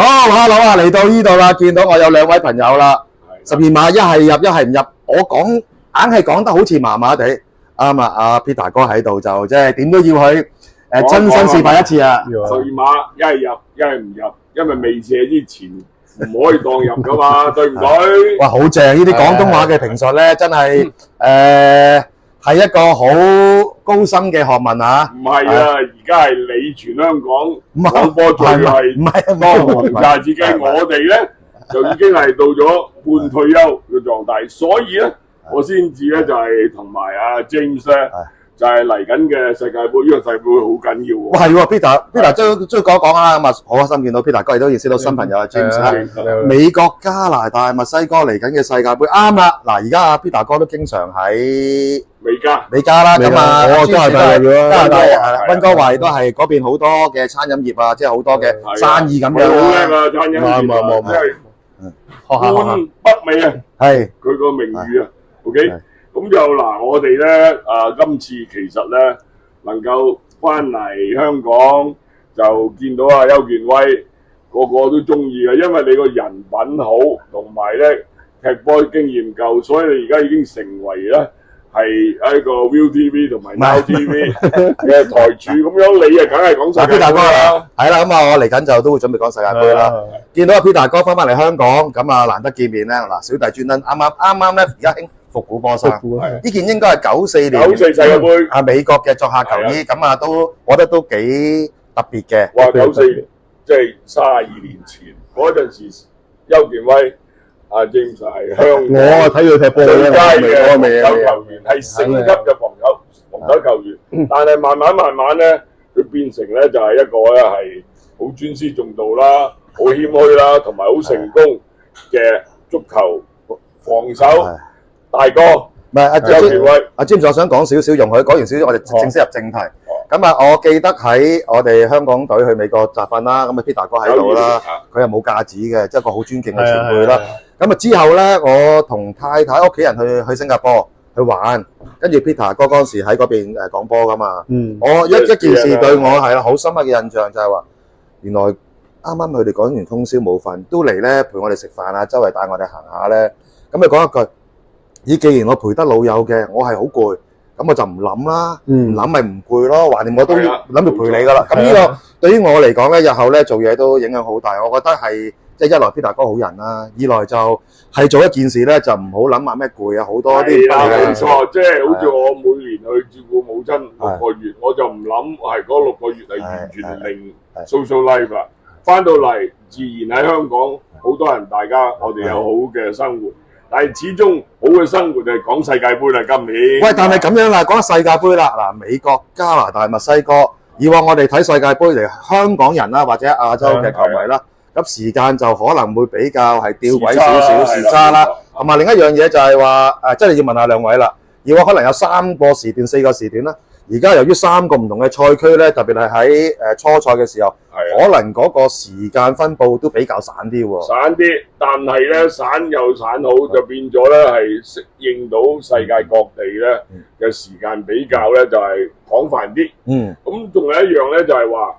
好，hello啊，嚟到呢度啦，見到我有兩位朋友啦，12碼一係入一係唔入，我講硬係講得好似麻麻地，啱啊，阿 Peter 哥喺度就即係點都要去親身示範一次啊！12碼一係入一係唔入，因為未射之前唔可以當入噶嘛，對唔對？哇，好正！呢啲廣東話嘅評述咧，真係係一個好高深嘅學問啊！唔係啊，而家係你全香港廣播最係當紅炸子雞，我哋咧就已經係到咗半退休嘅狀態，所以咧我先至咧就係同埋阿 James 咧就係嚟緊嘅世界盃，呢個世界盃好緊要喎。係喎，Peter 都講一講啦。咁啊，好開心見到 Peter 哥亦都認識到新朋友啊 James 啦。美國、加拿大、墨西哥嚟緊嘅世界盃啱啦。嗱，而家阿 Peter 哥都經常喺美加啦。咁啊，我都係加拿大溫哥華都係嗰邊好多嘅餐飲業啊，即係好多嘅生意咁樣啦。好叻啊，餐飲業即係半北美啊，係佢個名譽啊。OK。咁就嗱，我哋咧今次其實咧能夠翻嚟香港，就見到阿邱健威個個都中意嘅，因為你個人品好，同埋咧踢波經驗夠，所以你而家已經成為咧係一個 ViuTV 同埋 Now TV 嘅台柱咁樣，你啊梗係講世界盃啦。係啦，咁啊我嚟緊就都會準備講世界盃啦。見到阿 Peter 哥翻嚟香港，咁啊難得見面咧。嗱，小弟專登啱啱咧而家興復古波衫，呢件應該係94年世界盃啊美國嘅作客球衣，咁啊都我覺得都幾特別嘅。哇！94即係32年前嗰陣時，邱健威阿 James 係香港我睇佢踢波最佳嘅防守球員，係星級嘅防守球員。但係慢慢咧，佢變成咧就係一個咧係好尊師重道啦，好謙虛啦，同埋好成功嘅足球防守。大哥，唔係阿 James， 我想講少少，容許講完少少，我哋正式入正題。咁啊，我記得喺我哋香港隊去美國集訓啦，咁啊 Peter 哥喺度啦，佢又冇架子嘅，即係一個好尊敬嘅前輩啦。咁啊之後咧，我同太太屋企人去新加坡去玩，跟住 Peter 哥嗰陣時喺嗰邊講波噶嘛。我一件事對我係啦好深刻嘅印象就係話，原來啱啱佢哋講完通宵冇瞓，都嚟咧陪我哋食飯啊，周圍帶我哋行下咧。咁佢講一句。既然我陪得老友嘅，我係好攰，咁我就唔諗啦，唔諗咪唔攰咯，橫掂我都諗住陪你噶啦。咁呢個對於我嚟講咧，日後咧做嘢都影響好大。我覺得係即係一來 Peter 哥好人啦，二來就係做一件事咧就唔好諗話咩攰啊，好多啲。冇錯，即係好似我每年去照顧母親6個月，我就唔諗係嗰6個月係完全零 social life 啦。翻到嚟自然喺香港，好多人大家我哋有好嘅生活。但係始終好嘅生活就係講世界盃啦，今年。喂，但係咁樣啦，講世界盃啦，嗱，美國、加拿大、墨西哥，以往我哋睇世界盃嚟香港人啦，或者亞洲嘅球迷啦，咁時間就可能會比較係吊詭少少時差啦。同埋另一樣嘢就係話真係要問下兩位啦。以往可能有3個時段、4個時段啦。而家由於3個唔同嘅賽區咧，特別係喺初賽嘅時候，可能嗰個時間分佈都比較散啲喎。散啲，但係咧散又散好，就變咗咧係適應到世界各地咧嘅時間比較咧就係廣泛啲。咁仲有一樣咧就係話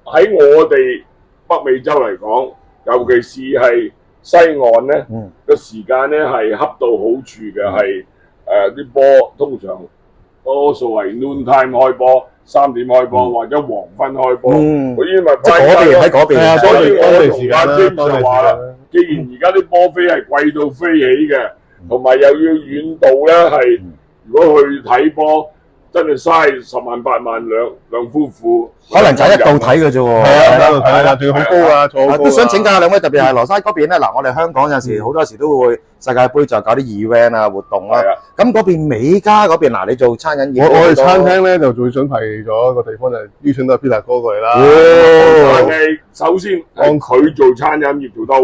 喺我哋北美洲嚟講，尤其是係西岸咧個時間咧係恰到好處嘅，係啲波通常。多數係 noon time 開波，3點開波或者黃昏開波。我因為即係喺嗰邊，所以我同阿 James 就話啦，既然而家啲波飛係貴到飛起嘅，同埋又要遠道咧，係如果去睇波，真係嘥10萬8萬兩夫婦，可能就一度睇嘅啫喎。係啊，仲要好高啊，坐好高啊。都想請教下兩位，特別係羅山嗰邊咧。嗱，我哋香港有陣時好多時都會世界盃就搞啲 event 啊活動啦。咁嗰邊美加嗰邊，嗱，你做餐飲業，我哋餐廳咧就最想提咗一個地方就係邀請到 Peter 哥過嚟啦。但係首先幫佢做餐飲業做得好好，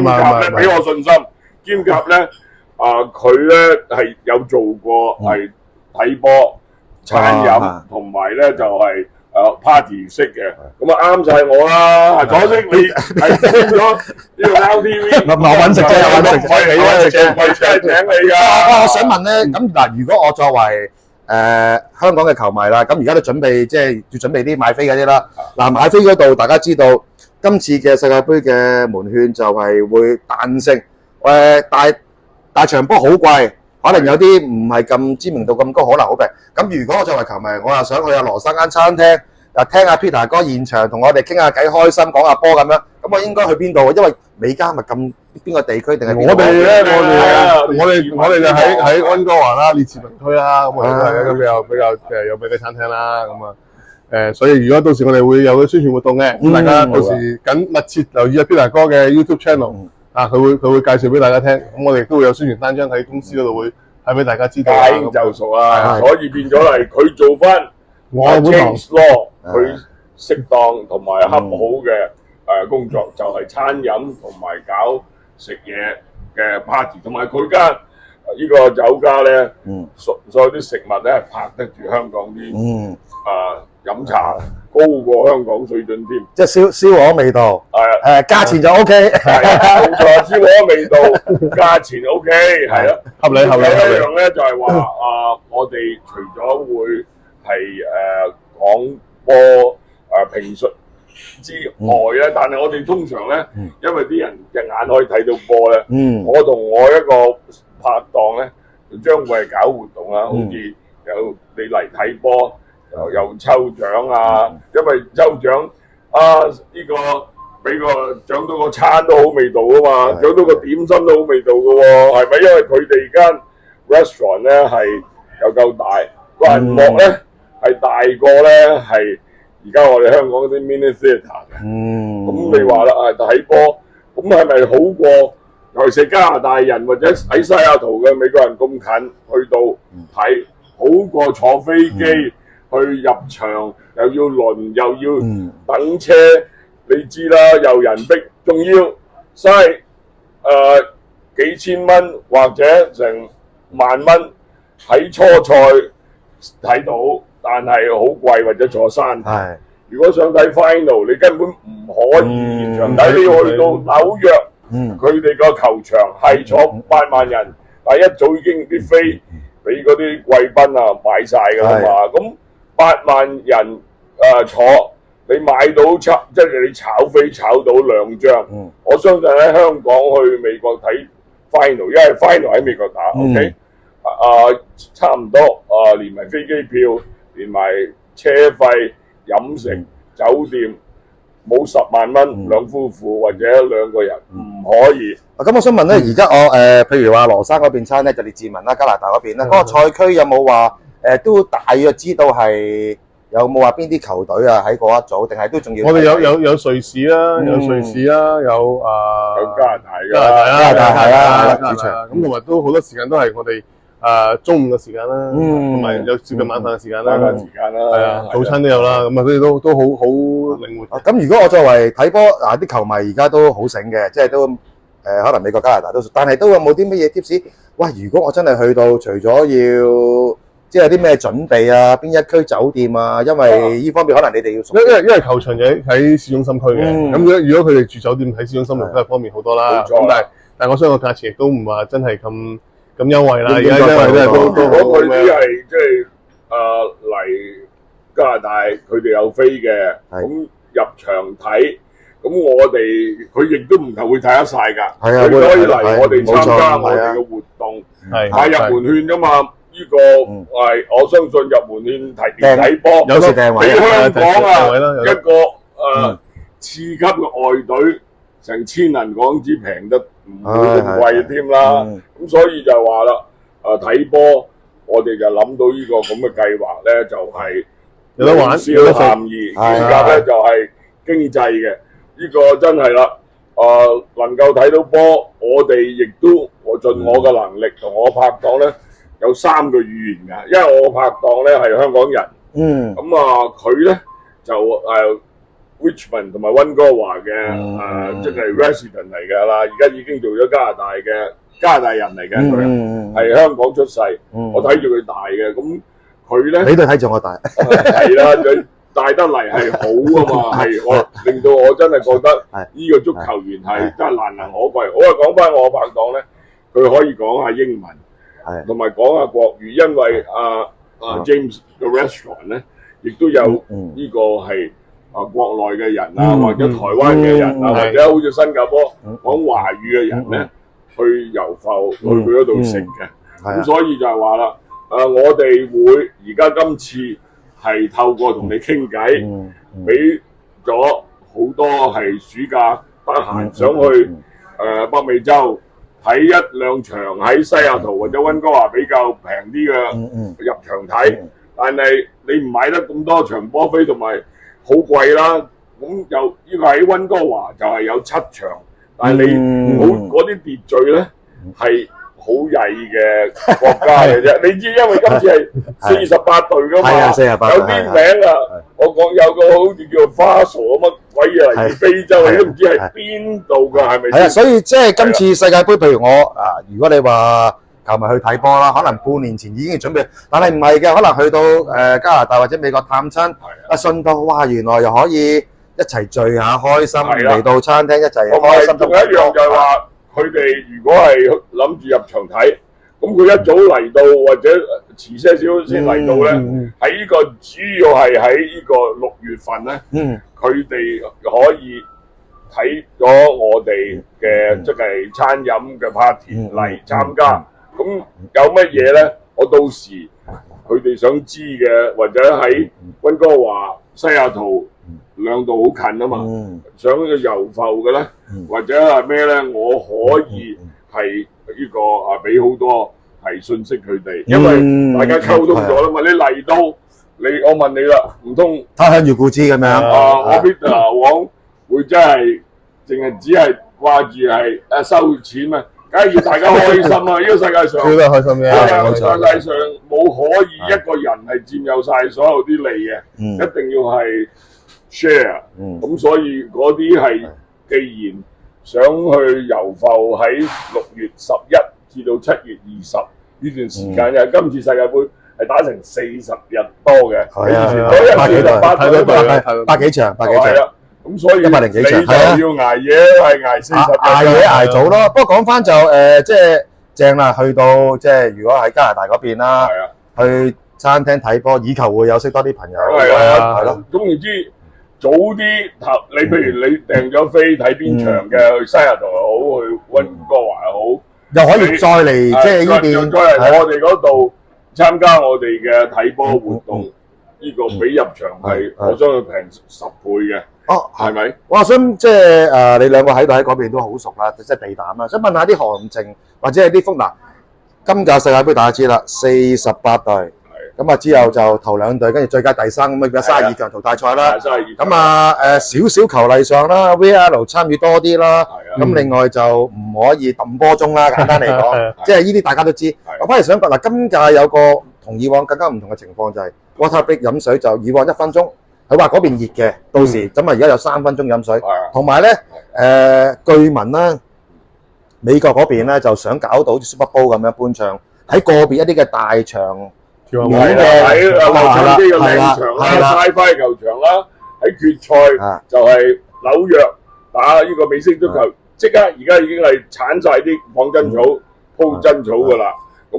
兼夾咧俾我信心，兼夾咧佢咧係有做過係睇波。餐飲同埋咧就係party 式嘅，咁啊啱晒我啦！可惜你係簽咗呢個 Now TV，我揾食啫，揾食啫，你揾食啫，唔係真係請你㗎。我想問咧，咁嗱，如果我作為香港嘅球迷啦，咁而家都準備即係要準備啲買飛嗰啲啦。嗱，買飛嗰度大家知道今次嘅世界盃嘅門券就係會彈性，大場波好貴，可能有啲唔係咁知名度咁高，可能好平。咁如果我作為球迷，我又想去阿羅生間餐廳，聽阿 Peter 哥現場同我哋傾下偈，開心講下波咁樣，咁我應該去邊度？因為美加咪咁邊個地區定係邊？我哋咧，我哋就喺溫哥華啦，列治文區啦，咁我哋都係一個比較有名嘅餐廳啦，咁啊所以如果到時我哋會有個宣傳活動嘅，咁大家到時密切留意阿 Peter 哥嘅 YouTube channel，佢會介紹俾大家聽，咁我哋都會有宣傳單張喺公司嗰度會係俾大家知道。已經就熟啦，所以變咗嚟佢做翻James Law， 佢適當同埋恰好嘅工作，就係餐飲同埋搞食嘢嘅 party， 同埋佢間呢個酒家咧，所有啲食物咧係拍得住香港啲飲茶高過香港水準添，即係燒鵝味道，價錢就 OK， 冇錯，燒鵝味道，價錢 OK， 係啊，合理。一樣咧就係話我哋除咗會係講波評述之外咧，但係我哋通常咧，因為啲人隻眼可以睇到波咧，我同我一個拍檔咧，就將會係搞活動啦，好似有你嚟睇波。又抽獎啊！因為抽獎呢個俾個獎到個餐都好味道啊嘛，獎到個點心都好味道嘅喎，係咪？因為佢哋間 restaurant 咧係又夠大，個銀幕咧係大過咧係而家我哋香港嗰啲 mini theatre 嘅。咁你話啦睇波，咁係咪好過尤其是加拿大人或者喺西雅圖嘅美國人咁近去到睇，好過坐飛機？去入場又要輪又要等車，你知啦，又人逼，仲要嘥幾千蚊或者成萬蚊喺初賽睇到，但係好貴或者坐山頭。如果想睇 final， 你根本唔可以現場睇，你要去到紐約，佢哋個球場係坐8萬人，但係一早已經啲飛俾嗰啲貴賓買晒㗎啦嘛，咁。8萬人坐，你買到即係你炒飛炒到2張。我相信喺香港去美國睇 final， 因為 final 喺美國打 ，OK， 差唔多連埋飛機票，連埋車費、飲食、酒店，冇10萬蚊兩夫婦或者2個人唔可以。咁我想問咧，而家我譬如話羅生嗰邊餐咧就列治文啦，加拿大嗰邊咧，嗰個賽區有冇話？都大約知道係有冇話邊啲球隊啊喺嗰一組，定係都仲要？我哋有瑞士啦，有加拿大係啦，主場咁同埋都好多時間都係我哋中午嘅時間啦，同埋有接近晚飯嘅時間啦，係啊，早餐都有啦，咁啊佢哋都好靈活。咁如果我作為睇波啲球迷而家都好醒嘅，即係都可能美國加拿大都，但係都有冇啲乜嘢 tips？喂，如果我真係去到，除咗要即係有啲咩準備啊？邊一區酒店啊？因為呢方面可能你哋要熟。因為球場喺市中心區嘅，咁如果佢哋住酒店喺市中心，都係方便好多啦。咁但係我相信個價錢亦都唔話真係咁優惠啦。而家因為都佢啲係即係嚟加拿大，佢哋有飛嘅，咁入場睇，咁我哋佢亦都唔係會睇得晒㗎。佢可以嚟我哋參加我哋嘅活動，買入門券㗎嘛。呢個係我相信入門券睇波，有時訂位比香港一個次級嘅外隊成1000銀港紙平得唔會咁貴添啦。咁所以就話啦，睇波我哋就諗到呢個咁嘅計劃咧，就係有得玩，有得鹹意，價格咧就係經濟嘅。呢個真係啦，能夠睇到波，我哋亦都我盡我嘅能力同我拍檔咧。有3個語言㗎，因為我拍檔咧係香港人，咁佢咧就Richmond 同埋溫哥華嘅即係 resident 嚟㗎啦，而家已經做咗加拿大人嚟嘅，佢係香港出世，我睇住佢大嘅，咁佢咧你都睇住我大，係啦，佢大得嚟係好啊嘛，係我令到我真係覺得呢個足球員係真係難能可貴。我講翻我拍檔咧，佢可以講下英文。同埋講下國語，因為James 嘅 restaurant 咧，亦都有呢個係國內嘅人啊，或者台灣嘅人啊，或者好似新加坡講華語嘅人咧，去遊浮去佢嗰度食嘅。咁所以就係話啦，我哋會而家今次係透過同你傾偈，俾咗好多係暑假得閒想去北美洲睇一兩場喺西雅圖或者溫哥華比較平啲嘅入場睇，但係你唔買得咁多場波飛同埋好貴啦。咁又呢個喺溫哥華就係有7場，但係你好嗰啲秩序咧係好曳嘅國家嘅啫。你知因為今次係48隊噶嘛，有啲名啊，我講有個好似叫花傻乜鬼嘢嚟自非洲，你都唔知係邊度㗎，係咪？係啊，所以即係今次世界盃，譬如我如果你話球迷去睇波啦，可能半年前已經準備，但係唔係嘅，可能去到加拿大或者美國探親，信到哇，原來又可以一齊聚下開心，嚟到餐廳一齊開心。仲有一樣就係話，佢哋如果係諗住入場睇，咁佢一早嚟到或者遲些少先嚟到咧，喺呢個主要係喺呢個6月份咧，佢哋可以睇咗我哋嘅即係餐飲嘅 party 嚟參加。咁有乜嘢咧？我到時佢哋想知嘅，或者喺溫哥華、西雅圖兩度好近啊嘛，想去遊浮嘅咧，或者係咩咧？我可以係呢個俾好多係信息佢哋，因為大家溝通咗啦嘛。你嚟到我問你啦，唔通他鄉遇故知咁樣？我 Peter 王會真係淨係只係掛住係收錢啊？梗係要大家開心啊！呢個世界上，超得開心嘅，世界上冇可以一個人係佔有晒所有啲利嘅，一定要係 share。咁所以嗰啲係既然想去遊浮喺6月11至到7月20呢段時間，因為今次世界盃係打成40日多嘅，係啊，百幾場。咁所以100幾場，你就要捱夜，係捱40日。捱夜捱早咯。不過講翻就即係正啦，去到即係如果喺加拿大嗰邊啦，去餐廳睇波，以求會有識多啲朋友。係咯。總言之，早啲你譬如你訂咗飛睇邊場嘅，去西雅圖又好，去溫哥華又好，又可以再嚟即係呢邊，再嚟我哋嗰度參加我哋嘅睇波活動。呢個比入場係我相信平10倍嘅。係咪？我想即係你兩個喺度喺嗰邊都好熟啦，即係地膽啦。想問下啲行情或者係啲風嗱，今屆世界盃大家知啦，48隊，咁啊之後就頭2隊，跟住最佳第3，咁啊變咗32強淘汰賽啦。咁啊少少球例上啦 ，VAR 參與多啲啦。咁另外就唔可以揼波鐘啦，簡單嚟講，即係呢啲大家都知。我反而想問嗱，今屆有個同以往更加唔同嘅情況就係 water break 飲水就以往1分鐘。佢話嗰邊熱嘅，到時咁啊！而家有3分鐘飲水，同埋咧據聞啦，美國嗰邊咧就想搞到好似 Super Bowl 咁樣半場喺個別一啲嘅大場面嘅喺洛杉磯嘅靚場啦、Sci-Fi 球場啦，喺決賽就係紐約打呢個美式足球，即刻而家已經係剷晒啲仿真草、鋪真草㗎啦。咁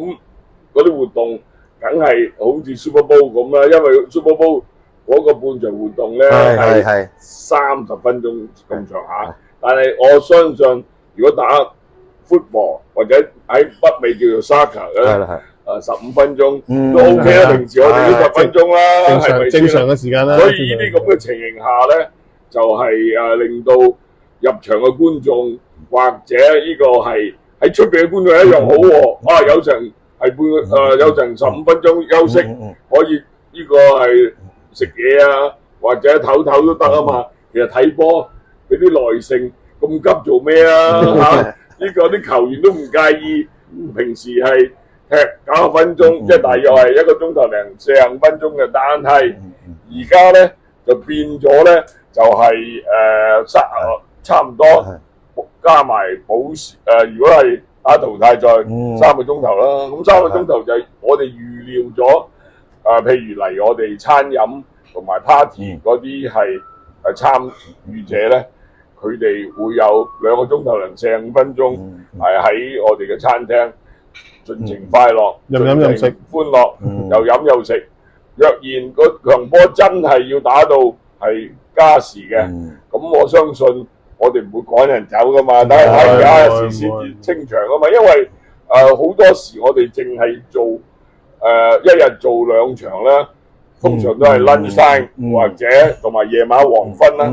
嗰啲活動梗係好似 Super Bowl 咁啦，因為 Super Bowl嗰個半場活動咧係30分鐘咁上下，但係我相信如果打 football 或者喺北美叫做 soccer 咧，15分鐘都 OK 啦。平時我哋都10分鐘啦，係咪正常嘅時間啦？所以呢啲咁嘅情形下咧，就係令到入場嘅觀眾或者呢個係喺出邊嘅觀眾一樣好喎。有成係有成15分鐘休息，可以呢個係食嘢啊，或者唞唞都得啊嘛。其實睇波俾啲耐性，咁急做咩啊？呢個啲球員都唔介意，平時係踢90分鐘，即係大約係1個鐘頭零45分鐘嘅。但係而家咧就變咗咧，就係差唔多加埋補時如果係打淘汰賽3個鐘頭啦。咁3個鐘頭就係我哋預料咗。譬如嚟我哋餐飲同埋 party 嗰啲係參與者咧，佢哋會有2個鐘頭零45分鐘係喺我哋嘅餐廳盡情快樂、飲飲食、歡樂，又飲又食。若然個強波真係要打到係家事嘅。咁我相信我哋唔會趕人走噶嘛，但係而家時事清場啊嘛，因為好多時我哋淨係做一日做2場咧，通常都係 lunch time 或者同埋夜晚黃昏啦。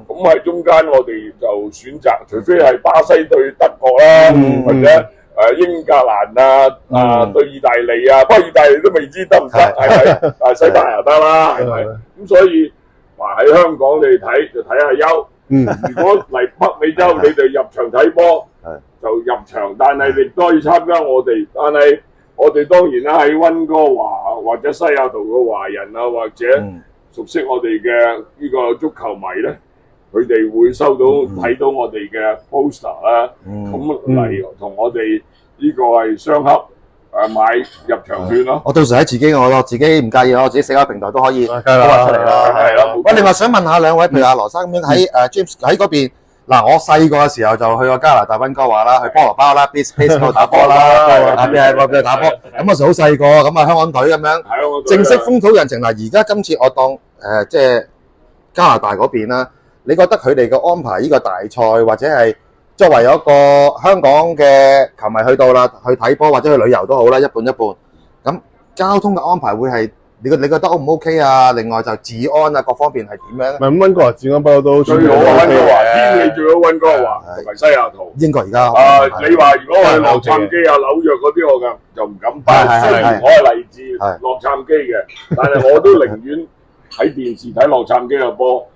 咁喺中間我哋就選擇，除非係巴西對德國啦，或者英格蘭對意大利啊，不過意大利都未知得唔得，係咪？西班牙得啦，係咪？咁所以話喺香港你睇就睇下休。如果嚟北美洲你哋入場睇波，就入場，但係亦都可以參加我哋。但係我哋當然啦，喺溫哥華或者西雅圖嘅華人啊，或者熟悉我哋嘅呢個足球迷咧，佢哋會收到睇到我哋嘅 poster 啦，咁嚟同我哋呢個係相合買入場券咯。我到時喺自己唔介意我自己社交平台都可以發出嚟啦。係啦。喂，另外想問下兩位，譬如阿羅生咁樣喺James 喺嗰邊嗱，我細個嘅時候就去過加拿大溫哥華啦，去菠蘿包啦 ，base 嗰度打波啦，邊打波。咁嗰時好細個，咁啊香港隊咁樣，正式風土人情嗱。而家今次我當即係加拿大嗰邊啦，你覺得佢哋嘅安排呢個大賽或者係作為有一個香港嘅球迷去到啦，去睇波或者去旅遊都好啦，一半一半。咁交通嘅安排會係你覺得 O 唔 OK 啊？另外就治安啊各方面係點樣？唔係溫哥華治安不嬲都最好啊！溫哥華天氣最好，溫哥華同埋西雅圖。英國而家你話如果去洛杉磯啊、紐約嗰啲，我就唔敢包。雖然我係嚟自洛杉磯嘅，但係我都寧願喺電視睇洛杉磯嘅波。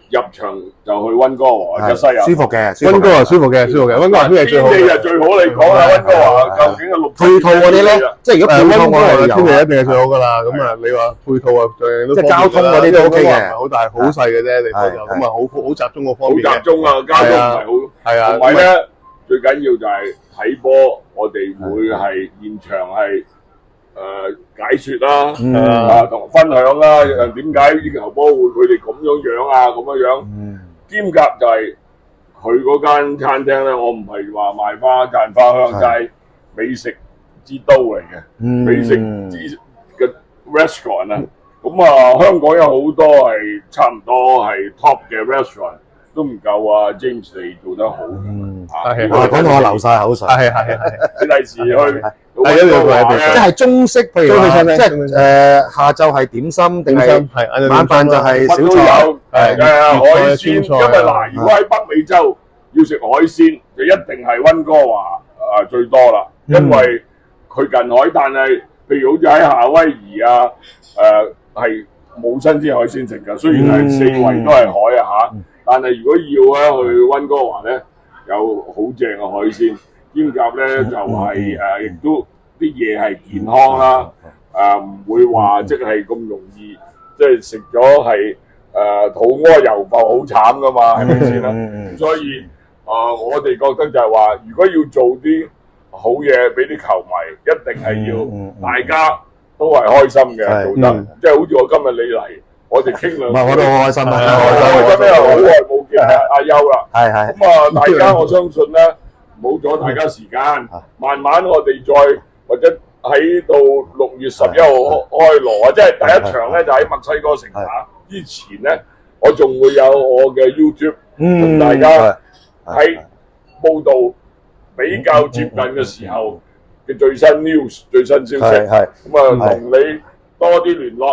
入場就去溫哥華或者西雅圖，舒服嘅。溫哥華舒服嘅，溫哥華天氣最好。天氣就最好，你講啦，溫哥華究竟嘅配套嗰啲咧，即係如果配套溫哥華嘅天氣一定係最好噶啦。咁啊，你話配套啊，即係交通嗰啲都 OK 嘅，好大好細嘅啫，地方就咁啊，好集中個方面。好集中啊，交通唔係好。係啊，同埋咧最緊要就係睇波，我哋會係現場係。解説啦，同分享啦，點解呢球波會佢哋咁樣啊，咁樣兼夾就係佢嗰間餐廳咧，我唔係話賣花讚花香，就係美食之都嚟嘅，美食之嘅 restaurant 啊。咁啊，香港有好多係差唔多係 top 嘅 restaurant， 都唔夠啊 James 你做得好。講到我流晒口水。係，你第時去。即係中式，譬如話，即係下晝係點心定係晚飯就係小菜，海鮮。因為嗱，如果喺北美洲要食海鮮，就一定係溫哥華最多啦，因為佢近海。但係譬如好似喺夏威夷係冇新鮮海鮮食㗎，雖然係四圍都係海嚇，但係如果要去溫哥華咧，有好正嘅海鮮。兼夾咧就係亦都啲嘢係健康啦，唔會話即係咁容易，即係食咗係肚屙油浮好慘噶嘛，係咪先啦？所以我哋覺得就係話，如果要做啲好嘢俾啲球迷，一定係要大家都係開心嘅做得，即係好似我今日你嚟，我哋傾兩，我都好開心啊！開心啊！好耐冇見阿優啦，係咁啊，大家我相信咧。冇咗大家時間，慢慢我哋再或者喺到6月11號開鑼啊！即係第一場咧就喺墨西哥城打，之前咧我仲會有我嘅 YouTube 同大家喺報導比較接近嘅時候嘅最新 news、最新消息，咁啊同你多啲聯絡。